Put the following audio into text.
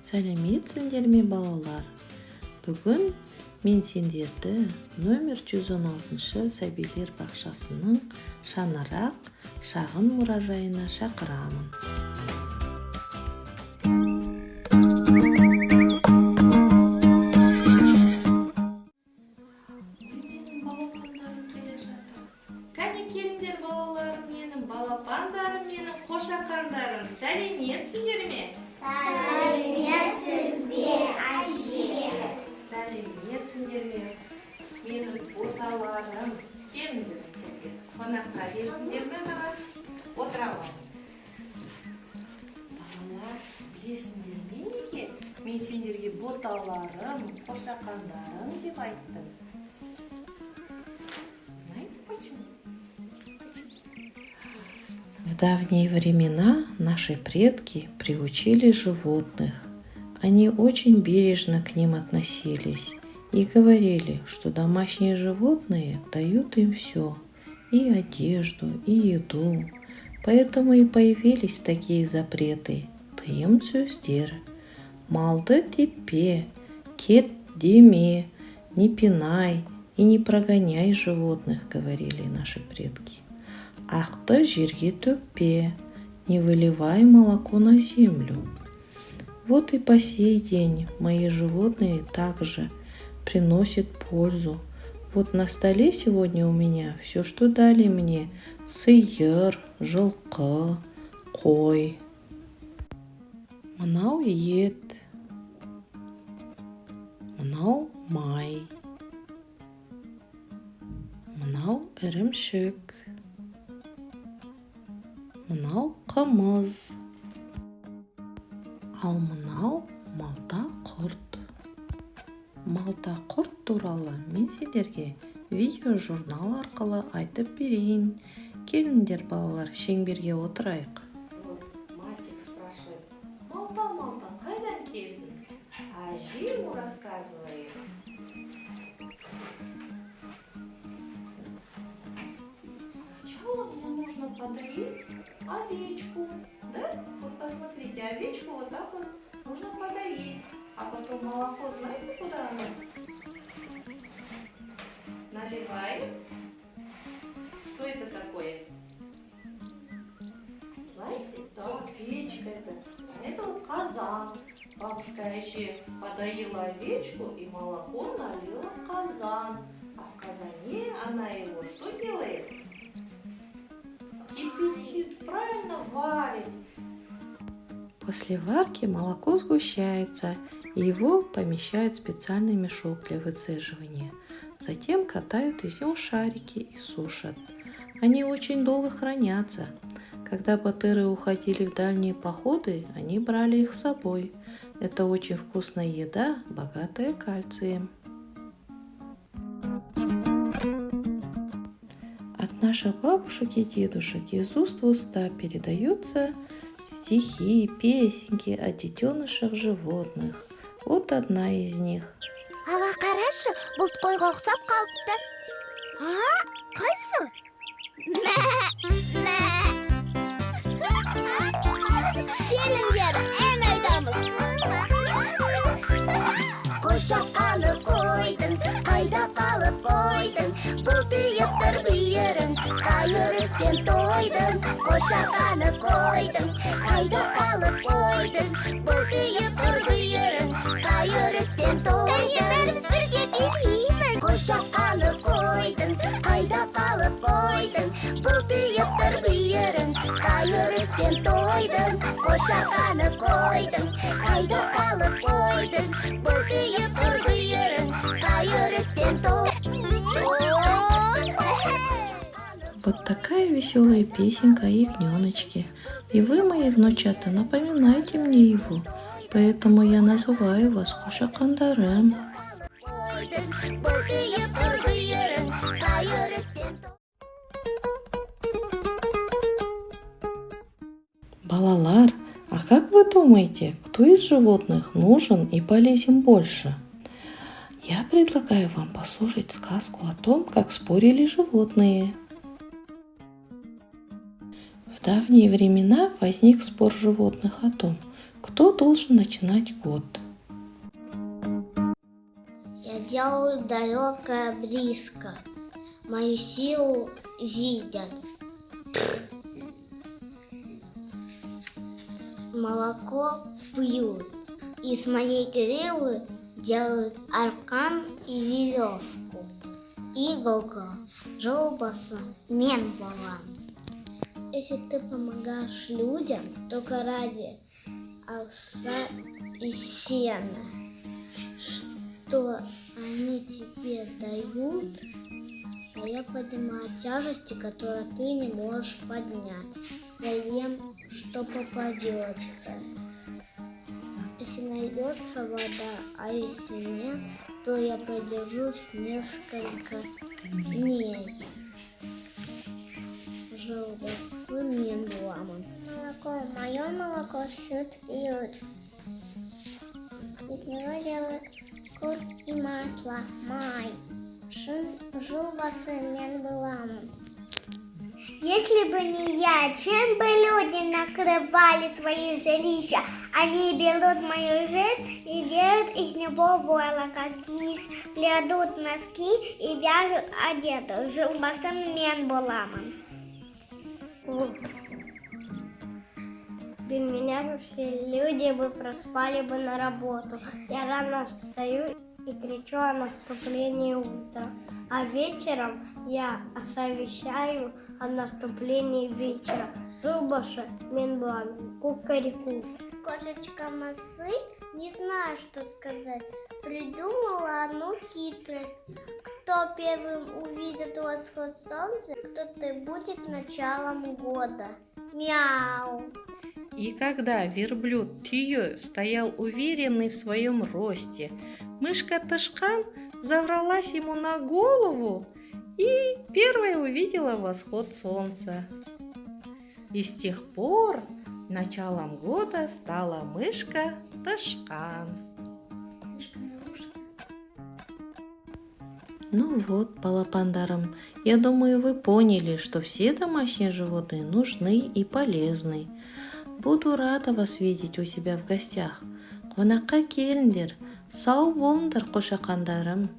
Сәлеметсіңдер ме балалар? Бүгін мен сендерді номер 116 сәбилер бақшасының шаңырақ шағын мұражайына шақырамын. Менің балапандарым келе жатыр. Кәне келіңдер балаларым, менің балапандарым, менің қошақандарым. Сәлеметсіңдер ме? Сәлеметсіз бе, әже? Сәлеметсіңдер ме? Менің боталарым. Келіңдер, қонаққа келіңдер ме маған? Отыра алыңдар. Балалар, білесіңдер ме неге? Мен сендерге боталарым, қошақандарым деп айттым. Знаете почему? В давние времена наши предки приучили животных. Они очень бережно к ним относились и говорили, что домашние животные дают им все, и одежду, и еду. Поэтому и появились такие запреты. Тыйым сөздер. Малды тепе, кет деме, не пинай и не прогоняй животных, говорили наши предки. Ақты жерге төкпе, не выливай молоко на землю. Вот и по сей день мои животные также приносят пользу. Вот на столе сегодня у меня все, что дали мне: сиыр, жылқы, қой. Мынау ет, мынау май, мынау ірімшік, мынау қымыз, ал мынау малта құрт. Малта құрт туралы мен сендерге видеожурнал арқылы айтып берейін. Келіңдер балалар, шеңберге отырайық. Мальчик спрашивает: Малта, қайдан келдің? Әже ему рассказывает. Сначала мне нужно подоить овечку, да? Вот посмотрите, овечку вот так вот нужно подоить. А потом молоко, знаете, куда оно? Наливаем. Что это такое? Знаете? Да, печка это. А это вот казан. Бабушка еще подоила овечку и молоко налила в казан. А в казане она его что делает? Кипятит, правильно, варит. После варки молоко сгущается, и его помещают в специальный мешок для выцеживания. Затем катают из него шарики и сушат. Они очень долго хранятся. Когда батыры уходили в дальние походы, они брали их с собой. Это очень вкусная еда, богатая кальцием. От наших бабушек и дедушек из уст в уста передаются стихи, песенки о детенышах животных. Вот одна из них. Аға қарашы, бұл қойға ұқсап қалыпты. Қайсы? Келіңдер, ән айтамыз. Қошақаны қойдың, қайда қалып қойдың? Бұл түйіп тұр бүйірің, қай өрістен тойдың? Қошақаны қойдың, қайда қалып қойдың? Бұл түйіп тұр бүйірің, қай өрістен тойдың? Бәріміз бірге билейміз. Қошақаны қойдың, қайда қалып қойдың? Бұл түйіп тұр бүйірің, қай өрістен тойдың? Қошақаны қойдың, қайда қалып қойдың? Бұл түйіп тұр бүйірің, қай өрістен тойдың? Вот такая веселая песенка о ягненочке. И вы, мои внучата, напоминайте мне его. Поэтому я называю вас қошақандарым. Балалар, а как вы думаете, кто из животных нужен и полезен больше? Я предлагаю вам послушать сказку о том, как спорили животные. В давние времена возник спор животных о том, Кто должен начинать год? Я делаю далекое близко, мою силу видят. Молоко пьют, из моей гривы делают аркан и веревку. Иголка, желбаса, менбала. Если ты помогаешь людям, только ради овса и сена, что они тебе дают, а я поднимаю тяжести, которые ты не можешь поднять. Я ем, что попадется. Если найдется вода, а если нет, то я продержусь несколько дней. Желбасы менбламом. Молоко, мое молоко шьют и пьют. Из него делают кут и масло, май. Желбасы менбламом. Если бы не я, чем бы люди накрывали свои жилища? Они берут мою жизнь и делают из него войлоко, кис, плетут носки и вяжут одежду желбасым менбламом. Без меня бы все люди бы проспали бы на работу. Я рано встаю и кричу о наступлении утра. А вечером я освещаю о наступлении вечера. Желбаша менбламом, кукареку. Кошечка Масы, не знаю, что сказать, придумала одну хитрость. Кто первым увидит восход солнца, кто-то будет началом года. Мяу. И когда верблюд Тиё стоял уверенный в своем росте, мышка Тышкан забралась ему на голову и первой увидела восход солнца. И с тех пор началом года стала мышка Тышкан. Ну вот, балапандарам, я думаю, вы поняли, что все домашние животные нужны и полезны. Буду рада вас видеть у себя в гостях. Қонаққа келіңдер, сау болыңдар қошақандарым.